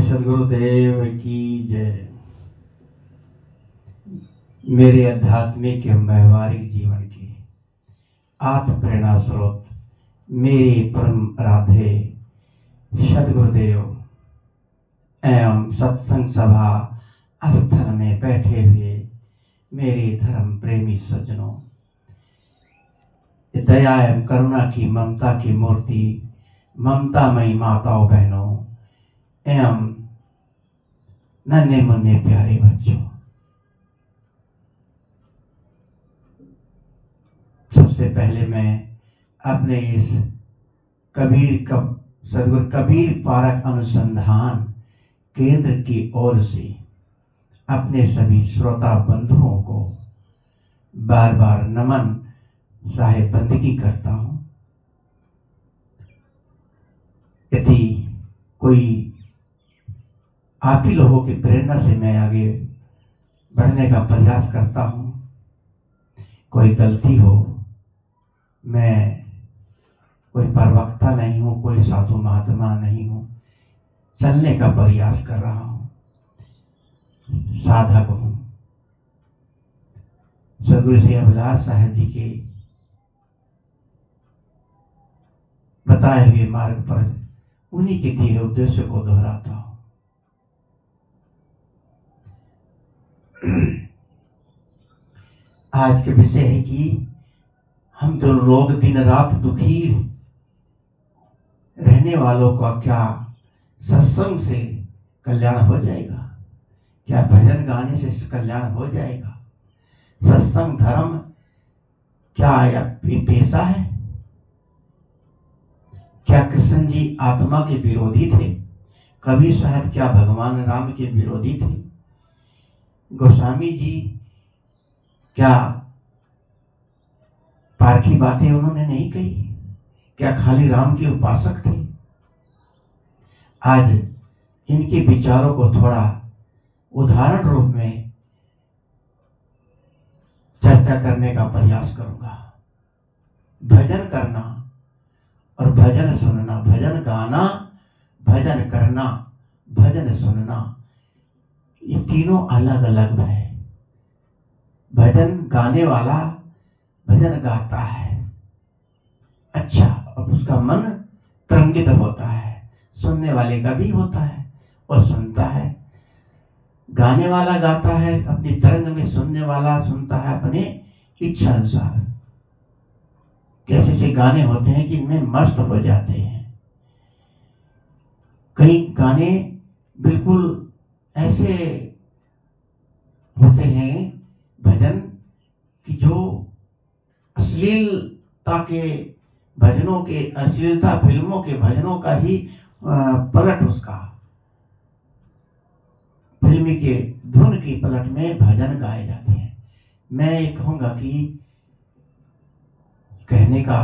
सदगुरुदेव की जय। मेरे आध्यात्मिक एवं व्यवहारिक जीवन के आत्म प्रेरणा स्रोत मेरे परम आराध्य सदगुरुदेव एवं सत्संग सभा स्थल में बैठे हुए मेरे धर्म प्रेमी सज्जनों, दया एवं करुणा की ममता की मूर्ति ममतामयी माताओं बहनों एवं नन्हे मुन्ने प्यारे बच्चों, सबसे पहले मैं अपने इस सदगुरु कबीर पारक अनुसंधान केंद्र की ओर से अपने सभी श्रोता बंधुओं को बार बार नमन साहेब बंदगी करता हूं। यदि कोई आप ही लोगों की प्रेरणा से मैं आगे बढ़ने का प्रयास करता हूं, कोई गलती हो, मैं कोई प्रवक्ता नहीं हूं, कोई साधु महात्मा नहीं हूं, चलने का प्रयास कर रहा हूं, साधक हूं। सदगुरु श्री अभिलाष साहेब जी के बताए हुए मार्ग पर उन्हीं के दिए उद्देश्य को दोहराता हूं। आज के विषय है कि हम जो लोग दिन रात दुखी रहने वालों का क्या सत्संग से कल्याण हो जाएगा? क्या भजन गाने से कल्याण हो जाएगा? सत्संग धर्म क्या पेशा है? क्या कृष्ण जी आत्मा के विरोधी थे? कबीर साहब क्या भगवान राम के विरोधी थे? गोस्वामी जी क्या पारखी बातें उन्होंने नहीं कही? क्या खाली राम के उपासक थे? आज इनके विचारों को थोड़ा उदाहरण रूप में चर्चा करने का प्रयास करूंगा। भजन करना और भजन सुनना, भजन गाना, भजन करना, भजन सुनना, ये तीनों अलग अलग है। भजन गाने वाला भजन गाता है, अच्छा, अब उसका मन तरंगित होता है। सुनने वाले का भी होता है और सुनता है। गाने वाला गाता है अपनी तरंग में, सुनने वाला सुनता है अपने इच्छा अनुसार। कैसे से गाने होते हैं कि इनमें मस्त हो जाते हैं। कई गाने बिल्कुल ऐसे होते हैं भजन कि जो अश्लीलता के भजनों के, अश्लीलता फिल्मों के भजनों का ही पलट, उसका फिल्मी के धुन की पलट में भजन गाए जाते हैं। मैं ये कहूंगा कि कहने का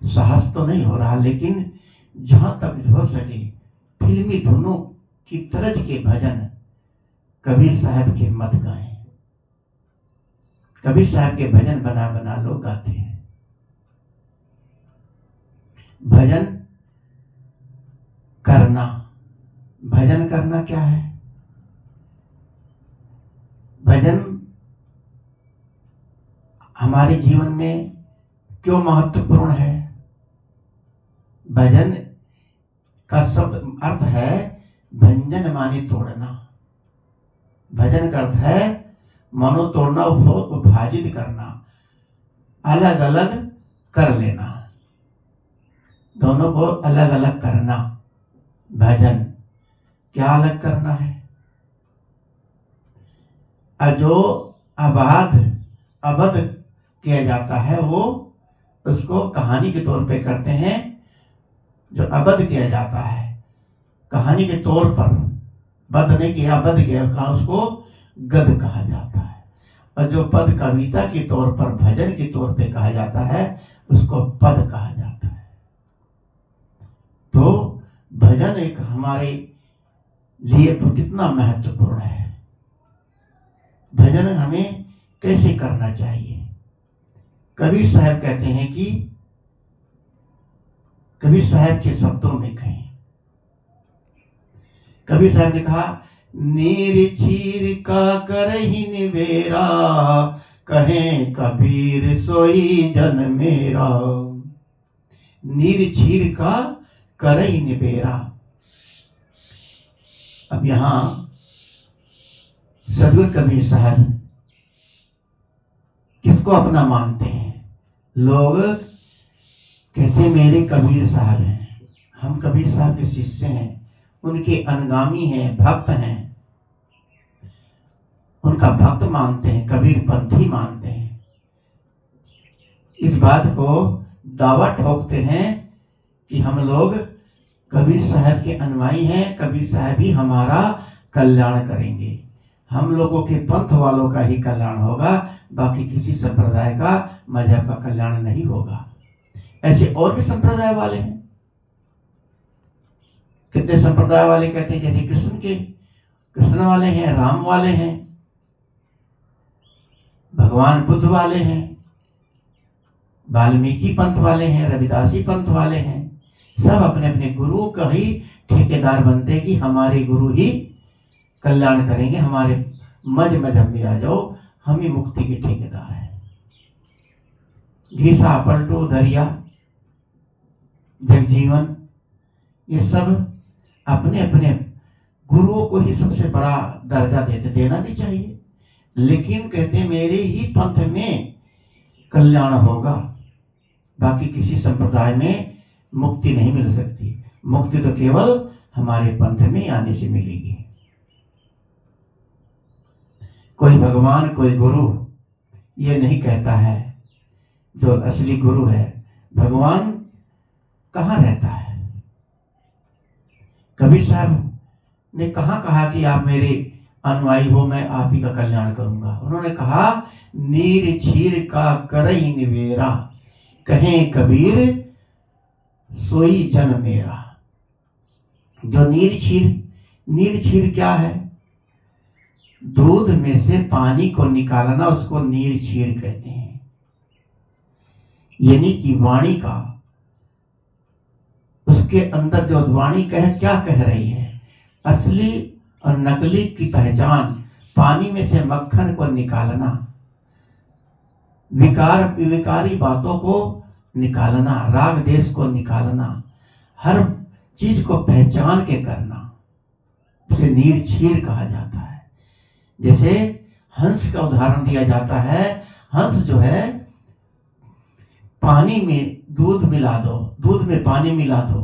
साहस तो नहीं हो रहा, लेकिन जहां तक हो सके फिल्मी धुनों की तरज के भजन कबीर साहब के मत गाएं। कबीर साहब के भजन बना बना लोग गाते हैं। भजन करना, भजन करना क्या है? भजन हमारे जीवन में क्यों महत्वपूर्ण है? भजन का शब्द अर्थ है भंजन माने तोड़ना। भजन का अर्थ है मानो तोड़ना, विभाजित करना, अलग अलग कर लेना, दोनों को अलग अलग करना। भजन क्या अलग करना है? जो अबध किया जाता है वो उसको कहानी के तौर पे करते हैं। जो अबध किया जाता है कहानी के तौर पर, बध नहीं किया, अबध किया, कहा उसको गद कहा जाता है। और जो पद कविता के तौर पर, भजन के तौर पे कहा जाता है, उसको पद कहा जाता है। तो भजन एक हमारे लिए तो कितना महत्वपूर्ण है। भजन हमें कैसे करना चाहिए? कबीर साहब कहते हैं कि, कबीर साहब के शब्दों में कहें कबीर साहब ने कहा, नीर छीर का करहि निवेरा, कहें कबीर सोई जन मेरा। नीर छीर का करहि निवेरा। अब यहां सदगुरु कबीर साहब किसको अपना मानते हैं? लोग कहते मेरे कबीर साहब हैं, हम कबीर साहब के शिष्य हैं, उनके अनुगामी हैं, भक्त हैं, उनका भक्त मानते हैं, कबीर पंथी मानते हैं। इस बात को दावा ठोकते हैं कि हम लोग कबीर साहब के अनुयायी हैं, कबीर साहब ही हमारा कल्याण करेंगे, हम लोगों के पंथ वालों का ही कल्याण होगा, बाकी किसी संप्रदाय का, मजहब का कल्याण नहीं होगा। ऐसे और भी संप्रदाय वाले हैं। कितने संप्रदाय वाले कहते हैं, जैसे कृष्ण वाले हैं, राम वाले हैं, भगवान बुद्ध वाले हैं, वाल्मीकि पंथ वाले हैं, रविदासी पंथ वाले हैं। सब अपने अपने गुरु का ही ठेकेदार बनते हैं कि हमारे गुरु ही कल्याण करेंगे, हमारे मजहब में आ जाओ, हम ही मुक्ति के ठेकेदार हैं। घीसा, पलटू, दरिया, जगजीवन, ये सब अपने अपने गुरुओं को ही सबसे बड़ा दर्जा देना भी चाहिए, लेकिन कहते हैं मेरे ही पंथ में कल्याण होगा, बाकी किसी संप्रदाय में मुक्ति नहीं मिल सकती। मुक्ति तो केवल हमारे पंथ में आने से मिलेगी। कोई भगवान, कोई गुरु ये नहीं कहता है। जो असली गुरु है, भगवान कहाँ रहता है? कबीर साहब ने कहाँ कहा कि आप मेरे अनुयायी हो, मैं आप ही का कल्याण करूंगा? उन्होंने कहा, नीर छीर का करहि निवेरा, कहें कबीर सोई जन मेरा। जो नीर छीर क्या है? दूध में से पानी को निकालना, उसको नीर छीर कहते हैं। यानी कि वाणी का, उसके अंदर जो वाणी क्या कह रही है, असली और नकली की पहचान, पानी में से मक्खन को निकालना, विकारी बातों को निकालना, राग देश को निकालना, हर चीज को पहचान के करना, उसे नीर छीर कहा जाता है। जैसे हंस का उदाहरण दिया जाता है। हंस जो है, पानी में दूध मिला दो, दूध में पानी मिला दो,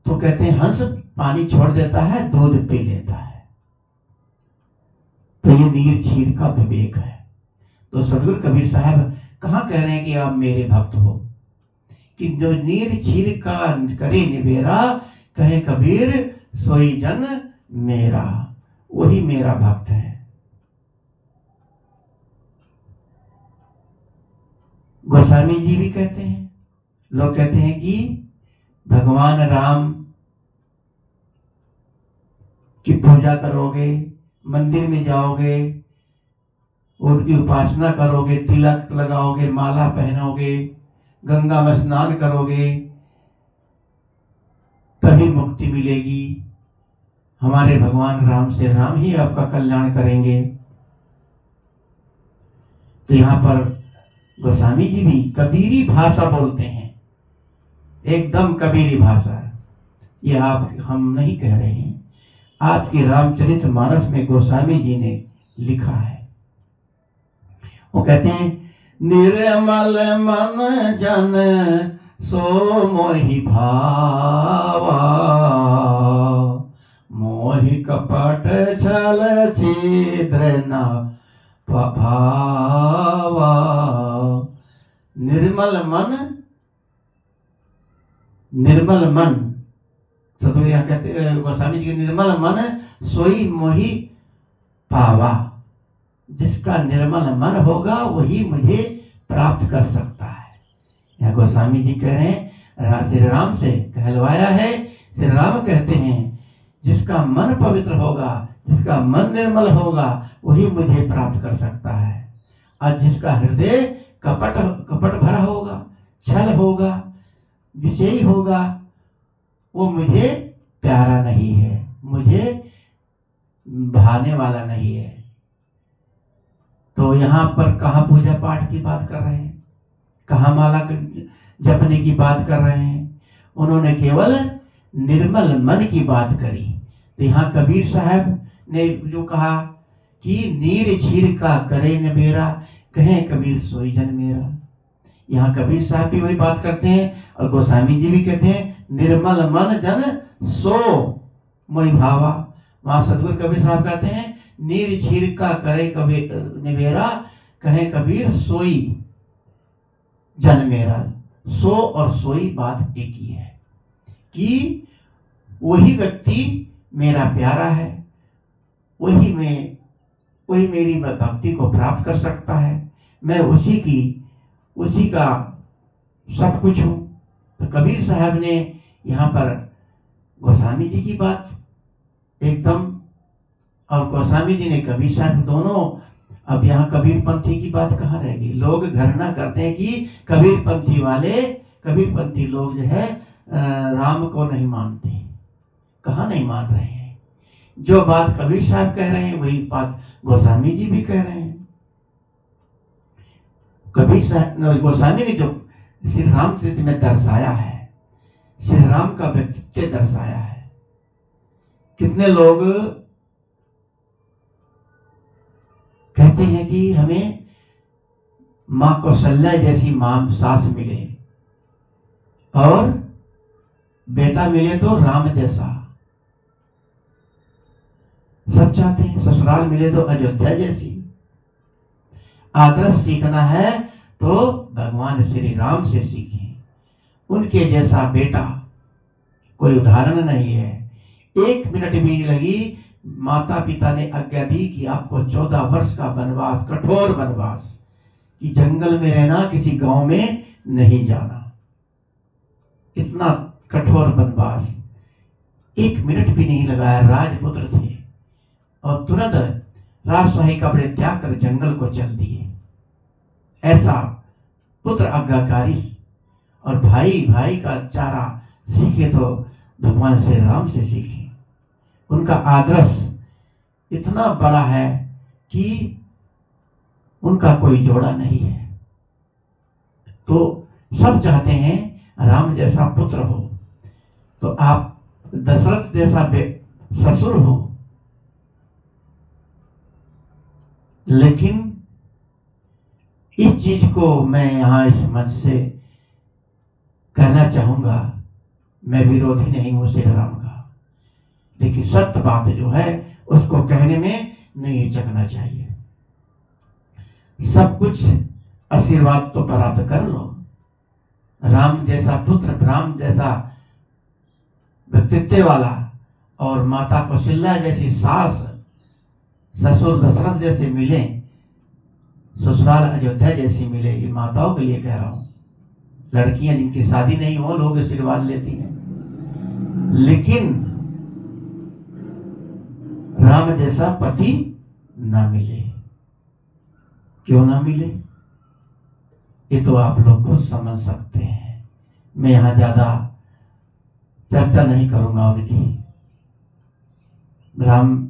तो कहते हैं हंस पानी छोड़ देता है, दूध पी लेता है। तो ये नीर छीर का विवेक है। तो सदगुरु कबीर साहब कहाँ कह रहे हैं कि आप मेरे भक्त हो? कि जो नीर छीर का करे निवेरा, कहे कबीर सोई जन मेरा, वही मेरा भक्त है। गोस्वामी जी भी कहते हैं, लोग कहते हैं कि भगवान राम की पूजा करोगे, मंदिर में जाओगे, उनकी उपासना करोगे, तिलक लगाओगे, माला पहनोगे, गंगा में स्नान करोगे, तभी मुक्ति मिलेगी। हमारे भगवान राम से राम ही आपका कल्याण करेंगे। तो यहाँ पर गोस्वामी जी भी कबीरी भाषा बोलते हैं, एकदम कबीरी भाषा। ये हम नहीं कह रहे हैं, आपकी रामचरितमानस में गोस्वामी जी ने लिखा है। वो कहते हैं, निर्मल मन जन सो मोहि भावा, मोहि कपट छल छिद्र न भावा। निर्मल मन सदगुरु यहाँ कहते हैं, गोस्वामी जी के, निर्मल मन सोई मोहि पावा। जिसका निर्मल मन होगा वही मुझे प्राप्त कर सकता है। यहाँ गोस्वामी जी कह रहे हैं, श्री राम से कहलवाया है। श्री राम कहते हैं, जिसका मन पवित्र होगा, जिसका मन निर्मल होगा, वही मुझे प्राप्त कर सकता है। और जिसका हृदय कपट भरा होगा, छल होगा, विषयी होगा, वो मुझे प्यारा नहीं है, मुझे भाने वाला नहीं है। तो यहाँ पर कहाँ पूजा पाठ की बात कर रहे हैं, कहाँ माला जपने की बात कर रहे हैं। उन्होंने केवल निर्मल मन की बात करी। तो यहाँ कबीर साहब ने जो कहा कि नीर छीर का करे न बेरा, कहे कबीर सोई जन मेरा। यहाँ कबीर साहब भी वही बात करते हैं और गोस्वामी जी भी कहते हैं निर्मल मन जन सो मोहि भावा। वहां सदगुरु कबीर साहब कहते हैं नीर छीर का करे कबीर निवेरा, कहे कबीर सोई जन मेरा। सो और सोई बात एक ही है कि वही व्यक्ति मेरा प्यारा है, वही मेरी भक्ति को प्राप्त कर सकता है, मैं उसी का सब कुछ हूं। तो कबीर साहब ने यहाँ पर गोस्वामी जी की बात एकदम, और गोस्वामी जी ने कबीर साहब दोनों। अब यहाँ कबीर पंथी की बात कहाँ रह गई। लोग घृणा करते हैं कि कबीर पंथी लोग जो है राम को नहीं मानते। कहाँ नहीं मान रहे हैं। जो बात कबीर साहब कह रहे हैं वही बात गोस्वामी जी भी कह रहे हैं। कबीर साहब गोस्वामी ने जो श्री रामचरित्र में दर्शाया है, श्री राम का व्यक्तित्व दर्शाया है। कितने लोग कहते हैं कि हमें मां कौशल्या जैसी मां सास मिले और बेटा मिले तो राम जैसा। सब चाहते हैं ससुराल मिले तो अयोध्या जैसी। आदर्श सीखना है तो भगवान श्री राम से सीखें। उनके जैसा बेटा कोई उदाहरण नहीं है। 1 मिनट भी लगी, माता पिता ने आज्ञा दी कि आपको 14 वर्ष का वनवास, कठोर वनवास, कि जंगल में रहना, किसी गांव में नहीं जाना। इतना कठोर वनवास 1 मिनट भी नहीं लगाया। राजपुत्र थे और तुरंत राजशाही कपड़े त्याग कर जंगल को चल दिए। ऐसा पुत्र आज्ञाकारी। और भाई भाई का चारा सीखे तो भगवान श्री राम से सीखे। उनका आदर्श इतना बड़ा है कि उनका कोई जोड़ा नहीं है। तो सब चाहते हैं राम जैसा पुत्र हो, तो आप दशरथ जैसा ससुर हो। लेकिन इस चीज को मैं यहां इस मंच से कहना चाहूंगा, मैं विरोधी नहीं हूं श्री राम का, लेकिन सत्य बात जो है उसको कहने में नहीं हिचकना चाहिए। सब कुछ आशीर्वाद तो प्राप्त कर लो। राम जैसा पुत्र, राम जैसा व्यक्तित्व वाला और माता कौशल्या जैसी सास, ससुर दशरथ जैसे मिले, ससुराल अयोध्या जैसी मिले। ये माताओं के लिए कह रहा हूं। लड़कियां जिनकी शादी नहीं हो लोग आशीर्वाद लेती हैं, लेकिन राम जैसा पति ना मिले। क्यों ना मिले ये तो आप लोग खुद समझ सकते हैं। मैं यहां ज्यादा चर्चा नहीं करूंगा उनकी। राम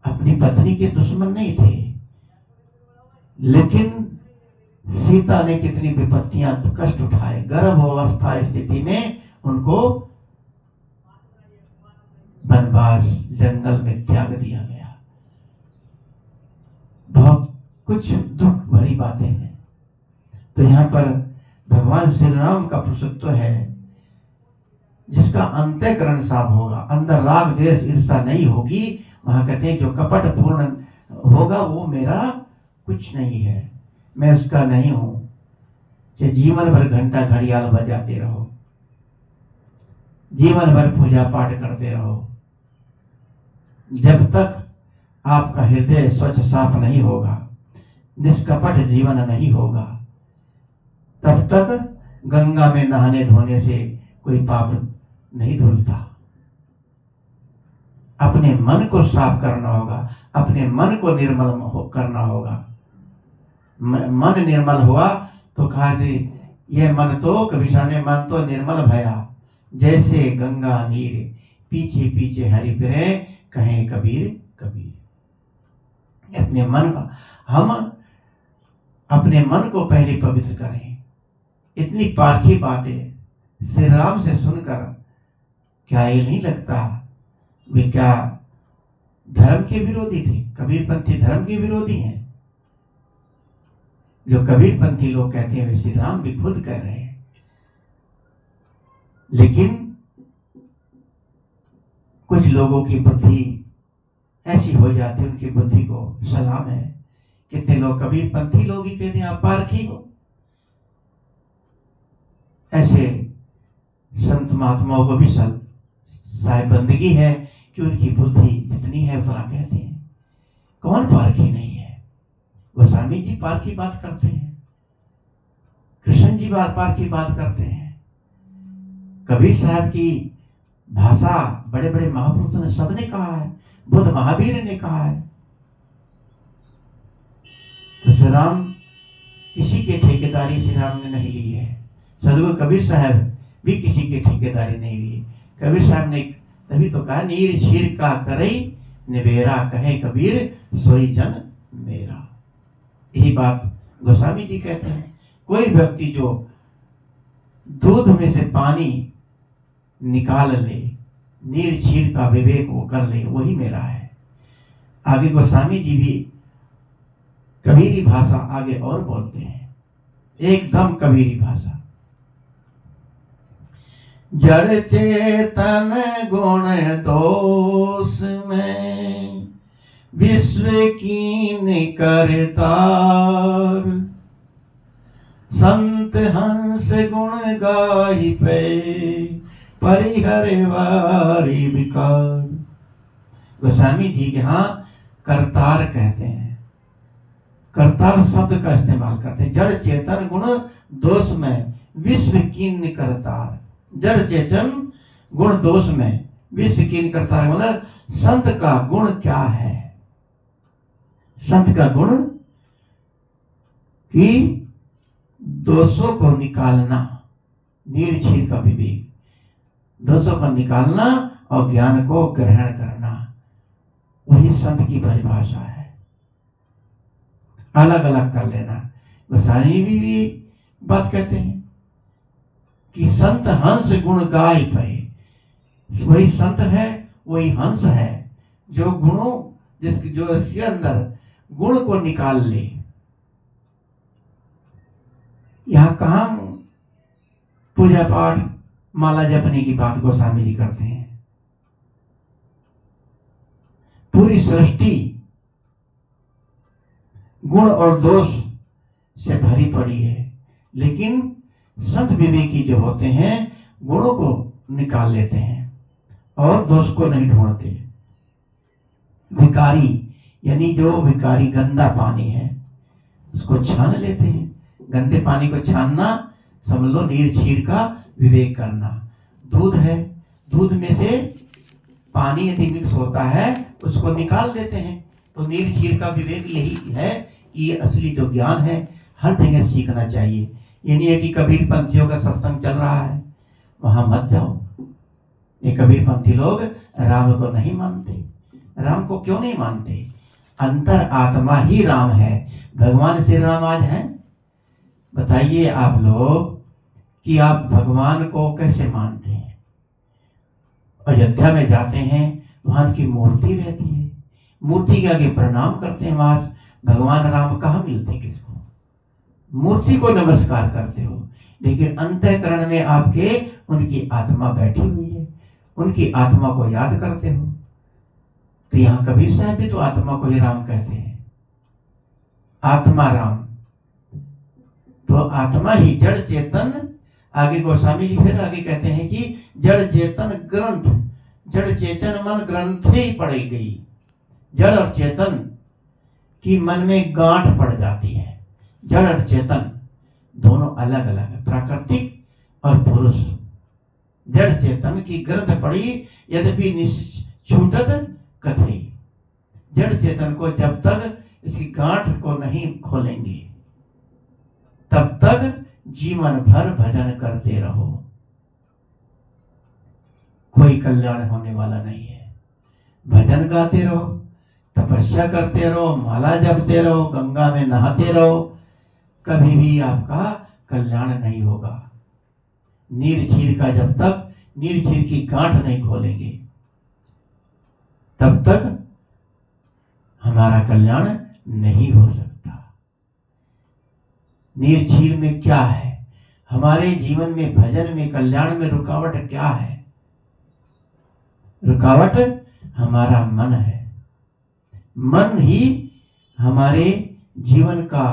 अपनी पत्नी के दुश्मन नहीं थे, लेकिन सीता ने कितनी विपत्तियां, कष्ट उठाए। गर्भावस्था स्थिति में उनको वनवास, जंगल में त्याग दिया गया। बहुत कुछ दुख भरी बातें हैं। तो यहाँ पर भगवान श्री राम का पुरुषत्व है, जिसका अंतःकरण साफ होगा, अंदर राग द्वेष ईर्षा नहीं होगी। वहां कहते हैं जो कपट पूर्ण होगा वो मेरा कुछ नहीं है, मैं उसका नहीं हूं। चाहे जीवन भर घंटा घड़ियाल बजाते रहो, जीवन भर पूजा पाठ करते रहो, जब तक आपका हृदय स्वच्छ साफ नहीं होगा, निष्कपट जीवन नहीं होगा, तब तक गंगा में नहाने धोने से कोई पाप नहीं धुलता। अपने मन को साफ करना होगा, अपने मन को निर्मल करना होगा। मन निर्मल हुआ तो कहा से यह मन तो, कबीर साहब ने मन तो निर्मल भया, जैसे गंगा नीर पीछे पीछे हरि फिरे, कहें कबीर कबीर। अपने मन का, हम अपने मन को पहले पवित्र करें। इतनी पारखी बातें श्री राम से सुनकर क्या ये नहीं लगता वे क्या धर्म के विरोधी थे? कबीरपंथी धर्म के विरोधी हैं। जो कबीरपंथी लोग कहते हैं वे श्री राम भी खुद कह रहे हैं। लेकिन कुछ लोगों की बुद्धि ऐसी हो जाती है, उनकी बुद्धि को सलाम है। कितने लोग कबीरपंथी लोग ही कहते हैं आप पारखी हो। ऐसे संत महात्माओं को भी साहिब बंदगी है कि उनकी बुद्धि जितनी है उतना कहते हैं। कौन पारखी नहीं है? गोस्वामी जी पारखी बात करते हैं, कृष्ण जी पारखी बात करते हैं। कबीर साहब की भाषा बड़े बड़े महापुरुषों ने सबने कहा है, बुद्ध महावीर ने कहा है। तो श्री राम किसी के ठेकेदारी श्री राम ने नहीं ली है। सदगुरु कबीर साहब भी किसी की ठेकेदारी नहीं ली। कबीर साहब ने तभी तो कहा, नीर शीर का करई निबेरा, कहे कबीर सोई जन मेरा। यही बात गोस्वामी जी कहते हैं। कोई व्यक्ति जो दूध में से पानी निकाल ले, नीर शीर का विवेक वो कर ले, वही मेरा है। आगे गोस्वामी जी भी कबीरी भाषा आगे और बोलते हैं, एकदम कबीरी भाषा। जड़ चेतन गुण दोष में विश्व कीन करतार, संत हंस गुण गाहि पे परिहर वारी विकार। गोस्वामी जी के यहाँ करतार कहते हैं, करतार शब्द का इस्तेमाल करते हैं। जड़ चेतन गुण दोष में विश्व कीन करतार। जड़ चेतन गुण दोष में विश्व कीन करतार मतलब संत का गुण क्या है? संत का गुण कि दोषों को निकालना, निर्छीर का विवेक, दोषों को निकालना और ज्ञान को ग्रहण करना, वही संत की परिभाषा है। अलग अलग कर लेना। गोसाई भी बात कहते हैं कि संत हंस गुण गाय पे। वही संत है, वही हंस है जो गुणों जो इसके अंदर गुण को निकाल ले। यहां कहां पूजा पाठ माला जपने की बात गोस्वामी जी करते हैं? पूरी सृष्टि गुण और दोष से भरी पड़ी है, लेकिन संत विवेकी जो होते हैं गुणों को निकाल लेते हैं और दोष को नहीं ढूंढते। विकारी यानी जो विकारी गंदा पानी है उसको छान लेते हैं। गंदे पानी को छानना समझ लो निर्छीर का विवेक करना। दूध है, दूध में से पानी यदि मिक्स होता है उसको निकाल देते हैं। तो निर्छीर का विवेक यही है कि ये असली जो ज्ञान है हर जगह सीखना चाहिए। ये नहीं है कि कबीरपंथियों का सत्संग चल रहा है वहां मत जाओ। ये कबीरपंथी लोग राम को नहीं मानते। राम को क्यों नहीं मानते? अंतर आत्मा ही राम है। भगवान श्री राम आज हैं। बताइए आप लोग कि आप भगवान को कैसे मानते हैं? अयोध्या में जाते हैं, वहां की मूर्ति रहती है, मूर्ति के आगे प्रणाम करते हैं। वहां भगवान राम कहाँ मिलते हैं? किसको? मूर्ति को नमस्कार करते हो, लेकिन अंतःकरण में आपके उनकी आत्मा बैठी हुई है, उनकी आत्मा को याद करते हो। तो यहां कबीर साहब भी तो आत्मा को ही राम कहते हैं, आत्मा राम। तो आत्मा ही जड़ चेतन। आगे गोस्वामी जी फिर आगे कहते हैं कि जड़ चेतन ग्रंथ, जड़ चेतन मन ग्रंथ ही पड़ी गई। जड़ और चेतन की मन में गांठ पड़ जाती है। जड़ और चेतन दोनों अलग अलग है, प्राकृतिक और पुरुष। जड़ चेतन की ग्रंथ पड़ी यद्यपि छूटत कथई। जड़ चेतन को जब तक इसकी गांठ को नहीं खोलेंगे तब तक जीवन भर भजन करते रहो, कोई कल्याण होने वाला नहीं है। भजन गाते रहो, तपस्या करते रहो, माला जपते रहो, गंगा में नहाते रहो, कभी भी आपका कल्याण नहीं होगा। नीर छीर का जब तक नीर छीर की गांठ नहीं खोलेंगे तब तक हमारा कल्याण नहीं हो सकता। नीर छीर में क्या है? हमारे जीवन में, भजन में, कल्याण में रुकावट क्या है? रुकावट हमारा मन है। मन ही हमारे जीवन का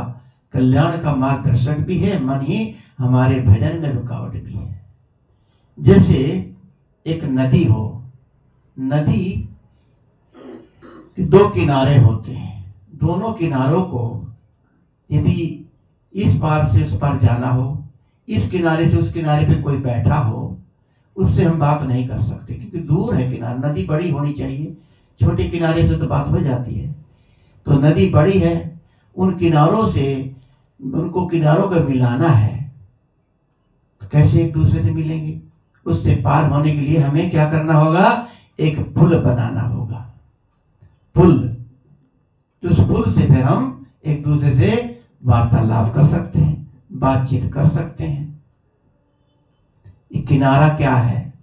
कल्याण का मार्गदर्शक भी है, मन ही हमारे भजन में रुकावट भी है। जैसे एक नदी हो, नदी के दो किनारे होते हैं, दोनों किनारों को यदि इस पार से उस पार जाना हो, इस किनारे से उस किनारे पे कोई बैठा हो, उससे हम बात नहीं कर सकते क्योंकि दूर है किनारा। नदी बड़ी होनी चाहिए, छोटे किनारे से तो बात हो जाती है। तो नदी बड़ी है, उन किनारों से उनको किनारों को मिलाना है, तो कैसे एक दूसरे से मिलेंगे? उससे पार होने के लिए हमें क्या करना होगा? एक पुल बनाना होगा। पुल, तो उस पुल से फिर हम एक दूसरे से वार्तालाप कर सकते हैं, बातचीत कर सकते हैं। ये किनारा क्या है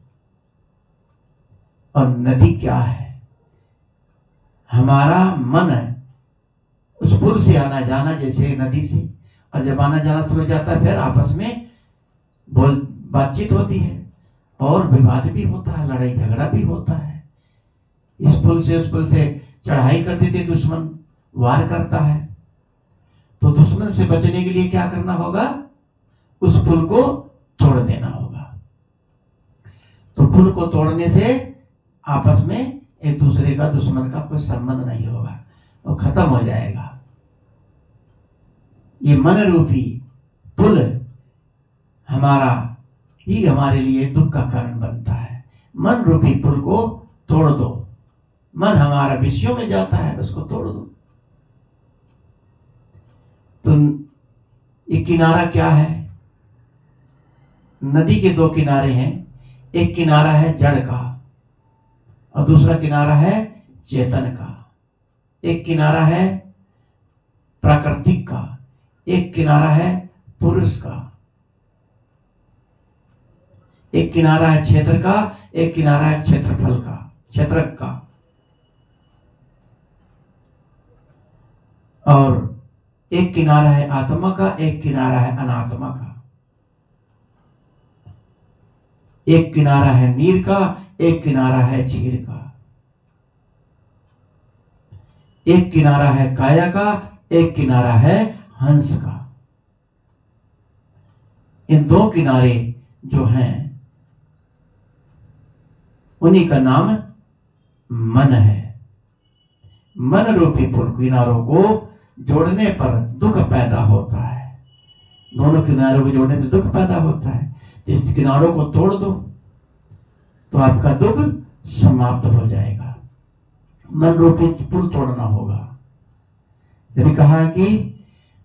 और नदी क्या है? हमारा मन है उस पुल से आना जाना, जैसे नदी से, और जब आना जाना शुरू हो जाता है फिर आपस में बातचीत होती है और विवाद भी होता है, लड़ाई झगड़ा भी होता है। इस पुल से उस पुल से चढ़ाई कर देते, दुश्मन वार करता है, तो दुश्मन से बचने के लिए क्या करना होगा? उस पुल को तोड़ देना होगा। तो पुल को तोड़ने से आपस में एक दूसरे का, दुश्मन का कोई संबंध नहीं होगा, वो खत्म हो जाएगा। ये मन रूपी पुल हमारा ही हमारे लिए दुख का कारण बनता है। मन रूपी पुल को तोड़ दो। मन हमारा विषयों में जाता है, उसको तोड़ दो। तो ये किनारा क्या है? नदी के दो किनारे हैं, एक किनारा है जड़ का और दूसरा किनारा है चेतन का। एक किनारा है प्राकृतिक का, एक किनारा है पुरुष का। एक किनारा है क्षेत्र का, एक किनारा है क्षेत्रफल का, क्षेत्रक का। और एक किनारा है आत्मा का, एक किनारा है अनात्मा का। एक किनारा है नीर का, एक किनारा है क्षीर का। एक किनारा है काया का, एक किनारा है हंस का। इन दो किनारे जो हैं उन्हीं का नाम मन है। मन रूपी पुल किनारों को जोड़ने पर दुख पैदा होता है। दोनों किनारों को जोड़ने से दुख पैदा होता है। इस किनारों को तोड़ दो तो आपका दुख समाप्त हो जाएगा। मन रूपी पुल तोड़ना होगा। यदि कहा कि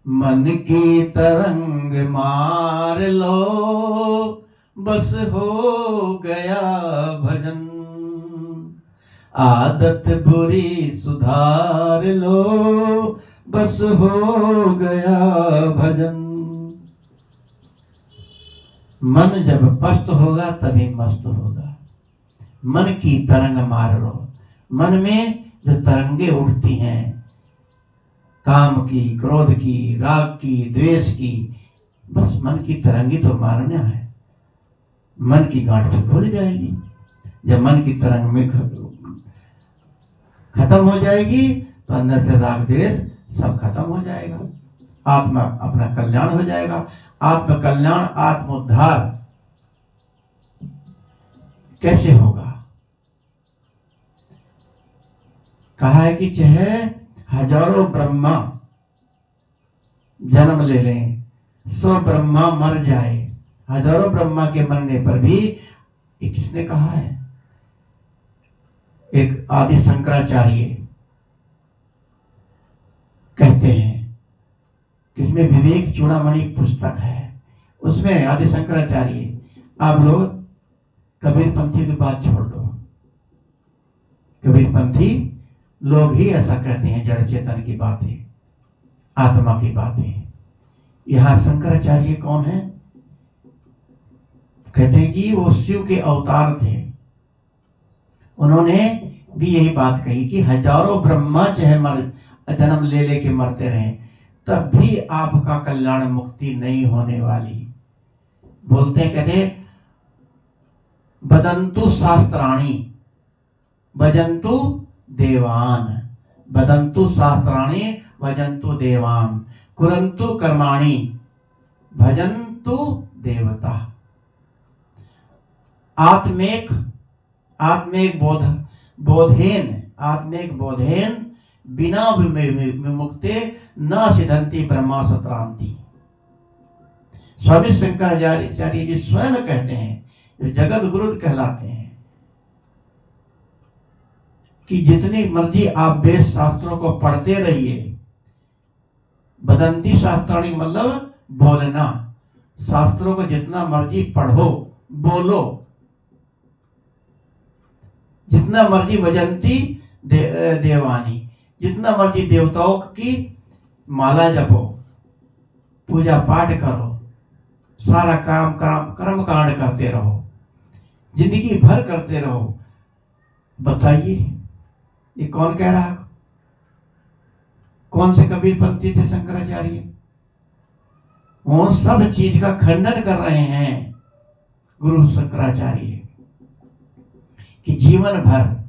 मन की तरंग मार लो, बस हो गया भजन। आदत बुरी सुधार लो, बस हो गया भजन। मन जब पस्त होगा तभी मस्त होगा। मन की तरंग मार लो। मन में जो तरंगे उठती हैं, काम की, क्रोध की, राग की, द्वेष की, बस मन की तरंगी तो मारना है। मन की गांठ भी खुल जाएगी। जब मन की तरंग में खत्म हो जाएगी तो अंदर से राग द्वेष सब खत्म हो जाएगा। आत्मा अपना कल्याण हो जाएगा। आत्म कल्याण, आत्म उद्धार कैसे होगा? कहा है कि चाहे हजारों ब्रह्मा जन्म ले लें, 100 ब्रह्मा मर जाए, हजारों ब्रह्मा के मरने पर भी, ये किसने कहा है? एक आदि शंकराचार्य कहते हैं, किसमें विवेक चूड़ामणि पुस्तक है, उसमें आदि शंकराचार्य, आप लोग कबीरपंथी की बात छोड़ दो, कबीरपंथी लोग ही ऐसा कहते हैं, जड़ चेतन की बातें, आत्मा की बातें। यहां शंकराचार्य कौन है? कहते हैं कि वो शिव के अवतार थे। उन्होंने भी यही बात कही कि हजारों ब्रह्मा चाहे जन्म ले लेके मरते रहे, तब भी आपका कल्याण मुक्ति नहीं होने वाली। बोलते हैं, कहते बदंतु शास्त्राणी भजन्तु देवान, बदंतु शास्त्राणी भजन्तु देवान, कुरंतु कर्माणि भजन्तु देवता। आत्मेक बोधेन बिना विमुक्ते न सिद्धंति ब्रह्मा सत्रांति। स्वामी शंकराचार्य जी स्वयं कहते हैं, जो जगत गुरु कहलाते हैं, कि जितनी मर्जी आप वेद शास्त्रों को पढ़ते रहिए, बदंती शास्त्राणी मतलब बोलना, शास्त्रों को जितना मर्जी पढ़ो बोलो, जितना मर्जी भजंती देवानी, जितना मर्जी देवताओं की माला जपो, पूजा पाठ करो, सारा कर्म कांड करते रहो, जिंदगी भर करते रहो। बताइए ये कौन कह रहा? कौन से कबीरपंथी थे शंकराचार्य? वो सब चीज का खंडन कर रहे हैं गुरु शंकराचार्य, कि जीवन भर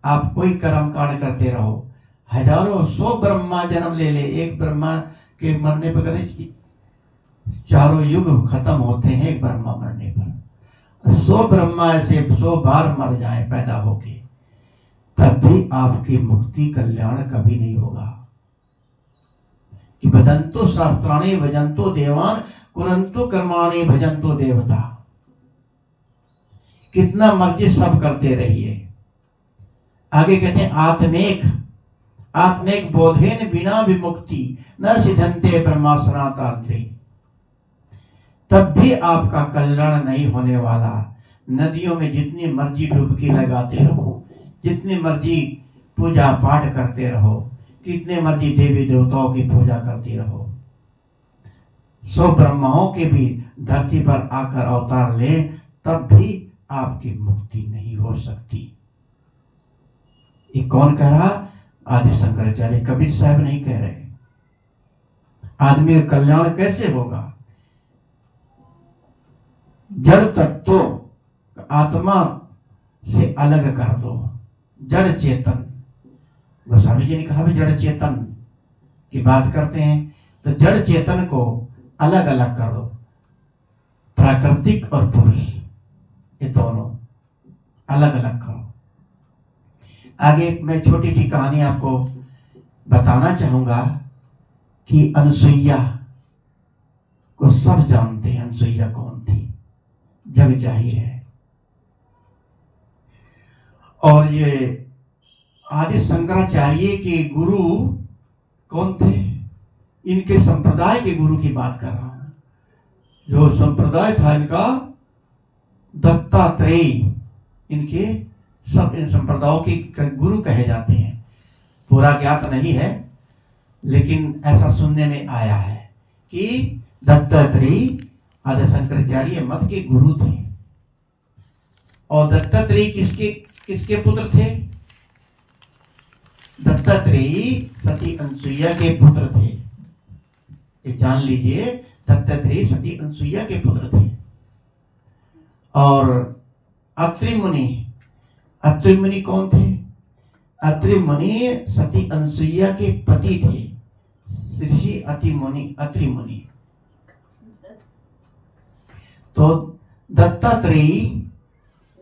आप कोई कर्म कांड करते रहो, हजारों 100 ब्रह्मा जन्म ले ले, एक ब्रह्मा के मरने पर कहते चारों युग खत्म होते हैं एक ब्रह्मा मरने पर। 100 ब्रह्मा ऐसे 100 बार मर जाए पैदा होके, तब भी आपकी मुक्ति कल्याण कभी नहीं होगा। कि भजन्तु शास्त्राणि भजन्तु देवान कुरंतु कर्माणि भजन्तु देवता। कितना मर्जी सब करते रहिए। आगे कहते हैं आत्मेक बोधेन बिना विमुक्ति न सिद्धन्ते ब्रह्मा सनातन। तब भी आपका कल्याण नहीं होने वाला। नदियों में जितनी मर्जी डुबकी लगाते रहो, जितनी मर्जी पूजा पाठ करते रहो, कितने मर्जी देवी देवताओं की पूजा करती रहो, 100 ब्रह्माओं के भी धरती पर आकर अवतार ले, तब भी आपकी मुक्ति नहीं हो सकती। ये कौन कह रहा? आदि शंकराचार्य, कबीर साहब नहीं कह रहे। आदमी का कल्याण कैसे होगा? जड़ तत्व आत्मा से अलग कर दो। जड़ चेतन, गोस्वामी जी ने कहा भी जड़ चेतन की बात करते हैं, तो जड़ चेतन को अलग अलग कर दो। प्राकृतिक और पुरुष, ये दोनों अलग अलग करो। आगे मैं छोटी सी कहानी आपको बताना चाहूंगा कि अनसुईया को सब जानते हैं। अनसुईया कौन थी? जग जाहिर है। और ये आदि शंकराचार्य के गुरु कौन थे? इनके संप्रदाय के गुरु की बात कर रहा हूं। जो संप्रदाय था इनका दत्तात्रेय, इनके सब इन संप्रदायों के गुरु कहे जाते हैं। पूरा ज्ञात नहीं है, लेकिन ऐसा सुनने में आया है कि दत्तात्रेय आदि शंकराचार्य मत के गुरु थे। और दत्तात्रेय किसके पुत्र थे? दत्तात्रेय सती अनसुईया के पुत्र थे। ये जान लीजिए, दत्तात्रेय सती अनसुईया के पुत्र थे। और अत्रि मुनि कौन थे? अत्रि मुनि सती अनसुईया के पति थे, ऋषि अत्रि मुनि। तो दत्तात्रेय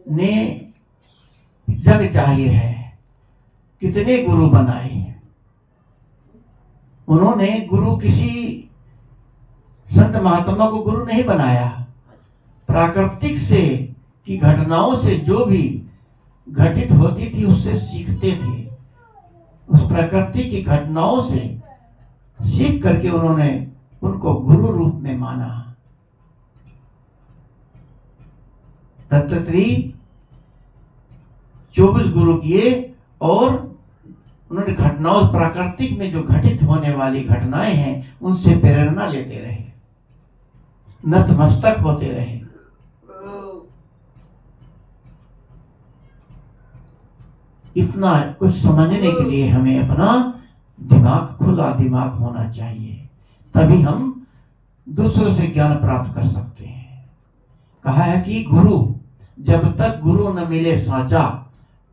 ने जग जाहिर है कितने गुरु बनाए। उन्होंने गुरु किसी संत महात्मा को गुरु नहीं बनाया। प्राकृतिक से की घटनाओं से जो भी घटित होती थी उससे सीखते थे। उस प्रकृति की घटनाओं से सीख करके उन्होंने उनको गुरु रूप में माना। दत्तात्रेय 24 गुरु किए और उन्होंने घटनाओं, प्राकृतिक में जो घटित होने वाली घटनाएं हैं उनसे प्रेरणा लेते रहे, नतमस्तक होते रहे। इतना कुछ समझने के लिए हमें अपना दिमाग, खुला दिमाग होना चाहिए, तभी हम दूसरों से ज्ञान प्राप्त कर सकते हैं। कहा है कि गुरु, जब तक गुरु न मिले साचा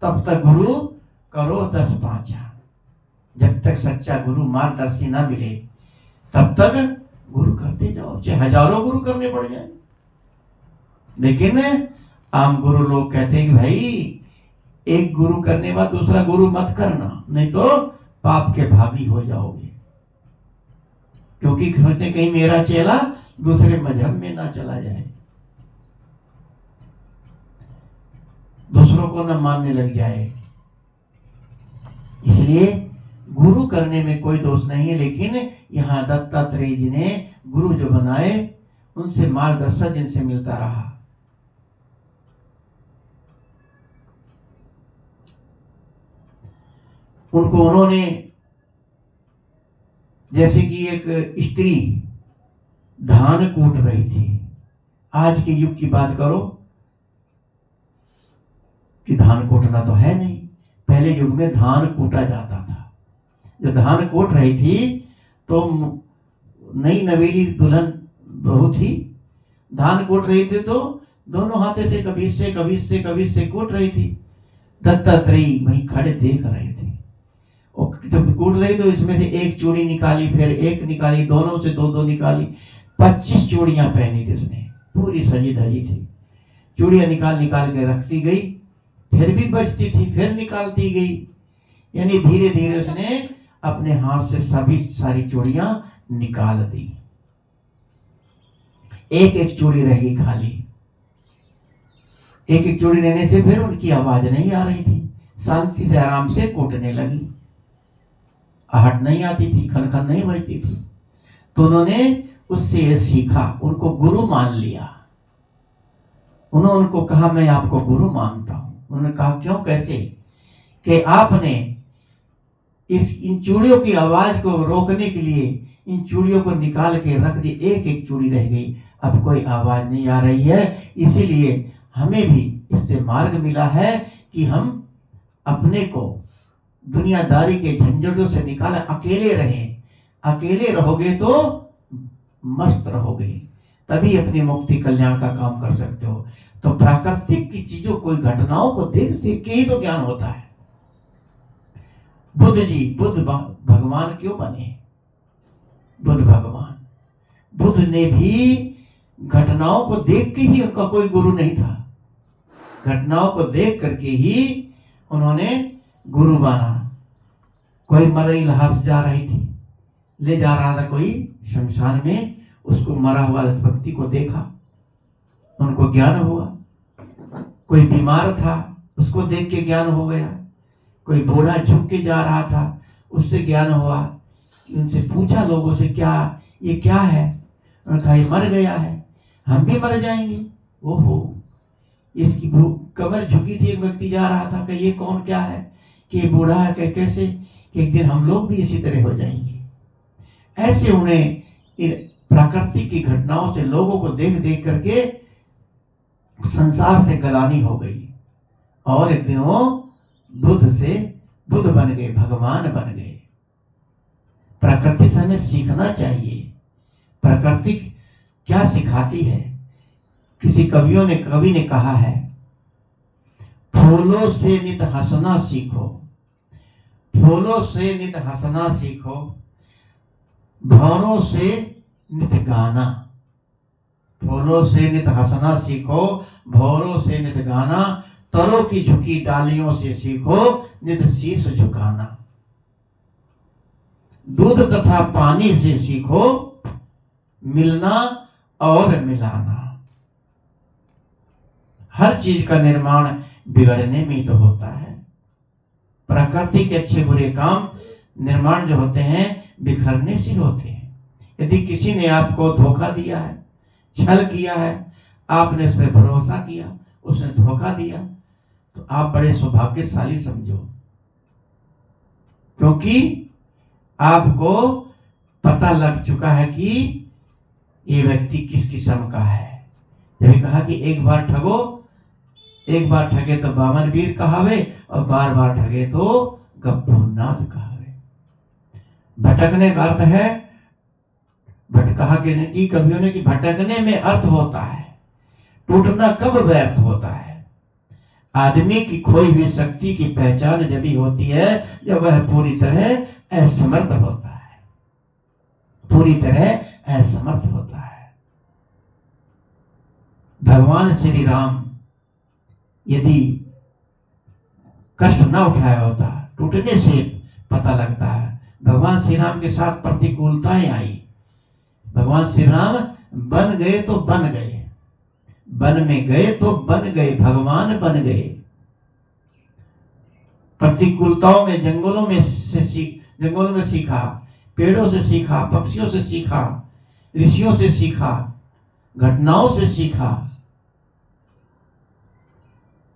तब तक गुरु करो 10 पांचा। जब तक सच्चा गुरु मार्गदर्शी न मिले तब तक गुरु करते जाओ, चाहे हजारों गुरु करने पड़ जाए। लेकिन आम गुरु लोग कहते हैं कि भाई एक गुरु करने बाद दूसरा गुरु मत करना, नहीं तो पाप के भागी हो जाओगे। क्योंकि सोचते कहीं मेरा चेला दूसरे मजहब में ना चला जाए, दूसरों को न मानने लग जाए। इसलिए गुरु करने में कोई दोष नहीं है, लेकिन यहाँ दत्तात्रेय जी ने गुरु जो बनाए उनसे मार्गदर्शन जिनसे मिलता रहा। उनको उन्होंने, जैसे कि एक स्त्री धान कूट रही थी, आज के युग की बात करो कि धान कूटना तो है नहीं, पहले युग में धान कूटा जाता था। जब धान कूट रही थी तो नई नवेली दुल्हन बहू थी, धान कूट रही थी तो दोनों हाथे से कभी से कभी से कभी से कूट रही थी। दत्तात्रेय वहीं खड़े देख रहे थे, और जब कूट रही तो इसमें से एक चूड़ी निकाली, फिर एक निकाली, दोनों से दो दो निकाली, 25 चूड़ियां पहनी थी उसने, पूरी सजी धजी थी। चूड़ियां निकाल निकाल के रखती गई, फिर भी बचती थी, फिर निकालती गई, यानी धीरे धीरे उसने अपने हाथ से सभी सारी चूड़ियां निकाल दी। एक एक चूड़ी रह गई खाली। एक एक चूड़ी लेने से फिर उनकी आवाज नहीं आ रही थी, शांति से आराम से कूटने लगी, आहट नहीं आती थी, खनखन नहीं बजती थी। तो उन्होंने उससे ये सीखा, उनको गुरु मान लिया। उन्होंने उनको कहा मैं आपको गुरु मानता हूं। उन्होंने कहा क्यों, कैसे? कि आपने इन चूड़ियों की आवाज को रोकने के लिए इन चूड़ियों को निकाल के रख दी, एक एक चूड़ी रह गई, अब कोई आवाज नहीं आ रही है। इसीलिए हमें भी इससे मार्ग मिला है कि हम अपने को दुनियादारी के झंझटों से निकाल, अकेले रहें। अकेले रहोगे तो मस्त रहोगे, तभी अपनी मुक्ति कल्याण का काम कर सकते हो। तो प्राकृतिक की चीजों, कोई घटनाओं को देख देख के ही तो ज्ञान होता है। बुद्ध भगवान क्यों बने? बुद्ध ने भी घटनाओं को देख के ही, उनका कोई गुरु नहीं था, घटनाओं को देख करके ही उन्होंने गुरु बना। कोई मरई लाश जा रही थी, ले जा रहा था कोई शमशान में, उसको मरा हुआ व्यक्ति को देखा, उनको ज्ञान हुआ। कोई बीमार था, उसको देख के ज्ञान हो गया। कोई बूढ़ा झुक के जा रहा था, उससे ज्ञान हुआ। उनसे पूछा लोगों से, क्या ये क्या है? उन्होंने कहा ये मर गया है, हम भी मर जाएंगे। ओहो, इसकी कमर झुकी थी, एक व्यक्ति जा रहा था कि ये कौन, क्या है कि बूढ़ा है, कि कैसे, कि एक दिन हम लोग भी इसी तरह हो जाएंगे। ऐसे उन्हें इन प्राकृतिक की घटनाओं से, लोगों को देख देख करके संसार से गलानी हो गई, और एक दिन वो बुद्ध बन गए, भगवान बन गए। प्रकृति से हमें सीखना चाहिए, प्रकृति क्या सिखाती है। किसी कवि ने कहा है, फूलों से नित हंसना सीखो, फूलों से नित हंसना सीखो, भंवरों से नित गाना। फूलों से नित हंसना सीखो, भंवरों से नित गाना, तरों की झुकी डालियों से सीखो नित शीश झुकाना। दूध तथा पानी से सीखो मिलना और मिलाना। हर चीज का निर्माण बिगड़ने में तो होता है। प्रकृति के अच्छे बुरे काम निर्माण जो होते हैं बिखरने से होते हैं। यदि किसी ने आपको धोखा दिया है, छल किया है, आपने उस पर भरोसा किया, उसने धोखा दिया, तो आप बड़े सौभाग्यशाली समझो। क्योंकि आपको पता लग चुका है कि ये व्यक्ति किस किस्म का है। जब कहा कि एक बार ठगो, एक बार ठगे तो 52 वीर कहावे, और बार बार ठगे तो गप्पोनाथ कहावे। भटकने का अर्थ है, कहा कि कवियों ने कि भटकने में अर्थ होता है, टूटना कब व्यर्थ होता है। आदमी की खोई हुई शक्ति की पहचान जब भी होती है जब वह पूरी तरह असमर्थ होता है, पूरी तरह असमर्थ होता है। भगवान श्री राम यदि कष्ट न उठाया होता, टूटने से पता लगता है। भगवान श्री राम के साथ प्रतिकूलताएं आई, भगवान श्री राम बन गए तो बन गए, वन में गए तो बन गए, भगवान बन गए। प्रतिकूलताओं में जंगलों में सीखा, पेड़ों से सीखा, पक्षियों से सीखा, ऋषियों से सीखा, घटनाओं से सीखा।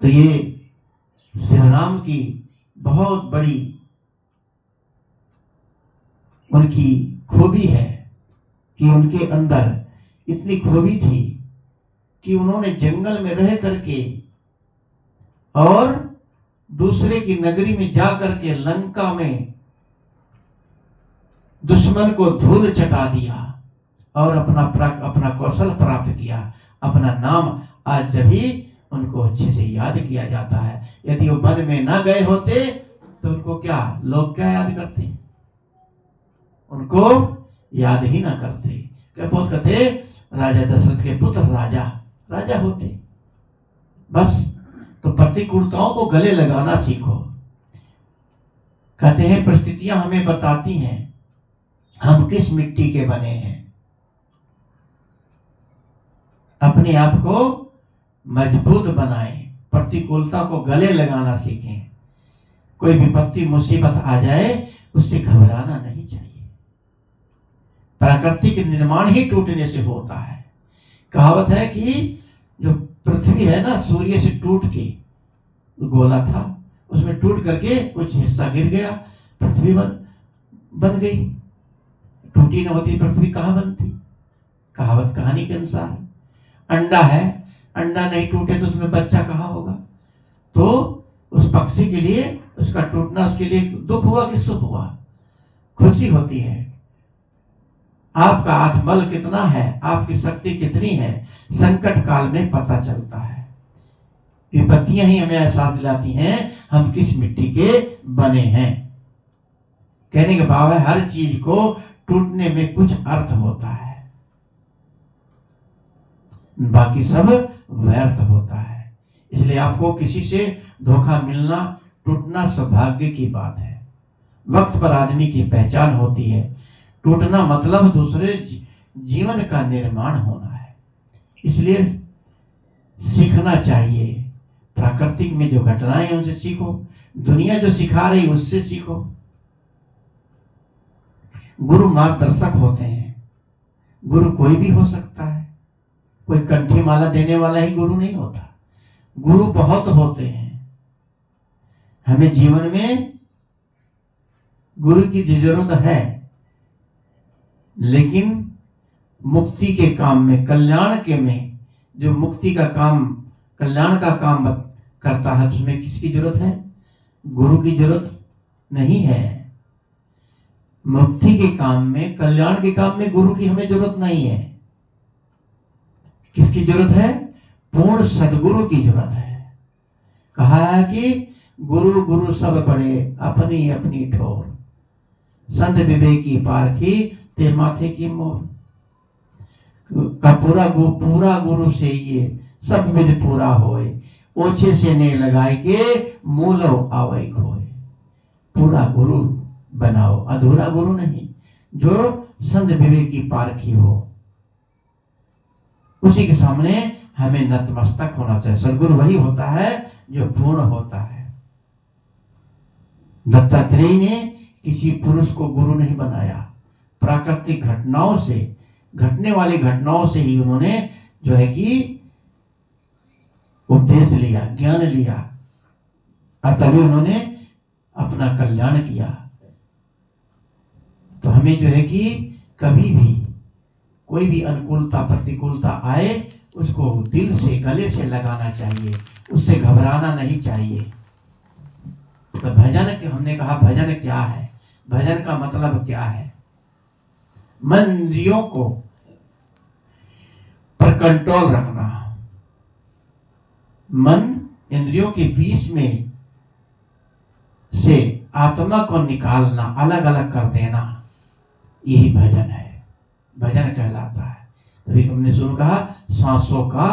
तो ये श्री राम की बहुत बड़ी उनकी खूबी है कि उनके अंदर इतनी खूबी थी कि उन्होंने जंगल में रह करके और दूसरे की नगरी में जा करके लंका में दुश्मन को धूल चटा दिया और अपना कौशल प्राप्त किया, अपना नाम आज जभी उनको अच्छे से याद किया जाता है। यदि वो वन में ना गए होते तो उनको क्या लोग क्या याद करते, उनको याद ही ना करते। क्या बहुत कहते, राजा दशरथ के पुत्र राजा होते। बस तो प्रतिकूलताओं को गले लगाना सीखो। कहते हैं परिस्थितियां हमें बताती हैं हम किस मिट्टी के बने हैं। अपने आप को मजबूत बनाएं, प्रतिकूलता को गले लगाना सीखें। कोई विपत्ति मुसीबत आ जाए उससे घबराना नहीं चाहिए। प्राकृतिक निर्माण ही टूटने से होता है। कहावत है कि जो पृथ्वी है ना, सूर्य से टूट के गोला था, उसमें टूट करके कुछ हिस्सा गिर गया, पृथ्वी बन गई। टूटी न होती पृथ्वी कहाँ बनती। कहावत कहानी के अनुसार अंडा है, अंडा नहीं टूटे तो उसमें बच्चा कहाँ होगा। तो उस पक्षी के लिए उसका टूटना उसके लिए दुख हुआ कि सुख हुआ, खुशी होती है। आपका आत्मबल कितना है, आपकी शक्ति कितनी है, संकट काल में पता चलता है। विपत्तियां ही हमें एहसास दिलाती हैं हम किस मिट्टी के बने हैं। कहने के भाव है हर चीज को टूटने में कुछ अर्थ होता है, बाकी सब व्यर्थ होता है। इसलिए आपको किसी से धोखा मिलना, टूटना सौभाग्य की बात है। वक्त पर आदमी की पहचान होती है। टूटना मतलब दूसरे जीवन का निर्माण होना है। इसलिए सीखना चाहिए। प्राकृतिक में जो घटनाएं हैं उनसे सीखो, दुनिया जो सिखा रही उससे सीखो। गुरु मार्गदर्शक होते हैं। गुरु कोई भी हो सकता है, कोई कंठी माला देने वाला ही गुरु नहीं होता। गुरु बहुत होते हैं। हमें जीवन में गुरु की जरूरत है, लेकिन मुक्ति के काम में, कल्याण के में, जो मुक्ति का काम, कल्याण का काम करता है, उसमें किसकी जरूरत है? गुरु की जरूरत नहीं है। मुक्ति के काम में, कल्याण के काम में गुरु की हमें जरूरत नहीं है। किसकी जरूरत है? पूर्ण सदगुरु की जरूरत है। कहा है कि गुरु गुरु सब बड़े, अपनी अपनी ठोर, संत विवेकी पारखी ते माथे की मोर। का पूरा गुरु से ये सब विध पूरा होए, ओछे से ने लगाए के मूलो आवे खोए। पूरा गुरु बनाओ, अधूरा गुरु नहीं, जो संत विवेकी पारखी हो, उसी के सामने हमें नतमस्तक होना चाहिए। सदगुरु वही होता है जो पूर्ण होता है। दत्तात्रेय ने किसी पुरुष को गुरु नहीं बनाया। प्राकृतिक घटनाओं से, घटने वाली घटनाओं से ही उन्होंने जो है कि उपदेश लिया, ज्ञान लिया, और तभी उन्होंने अपना कल्याण किया। हमें जो है कि कभी भी कोई भी अनुकूलता प्रतिकूलता आए उसको दिल से गले से लगाना चाहिए, उससे घबराना नहीं चाहिए। तो भजन के हमने कहा भजन क्या है, भजन का मतलब क्या है? मन इंद्रियों को पर कंट्रोल रखना, मन इंद्रियों के बीच में से आत्मा को निकालना, अलग अलग कर देना, यही भजन है, भजन कहलाता है। तभी हमने सुन कहा सांसों का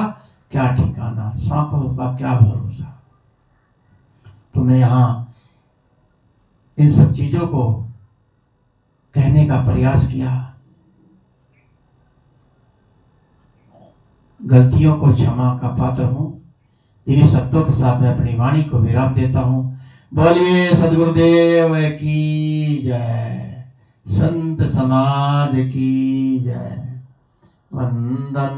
क्या ठिकाना, सांसों का क्या भरोसा। तो मैं यहाँ इन सब चीजों को कहने का प्रयास किया। गलतियों को क्षमा का पात्र हूं। इन्हीं शब्दों के साथ मैं अपनी वाणी को विराम देता हूं। बोलिए सद्गुरुदेव की जय, संत समाज की जय। वंदन।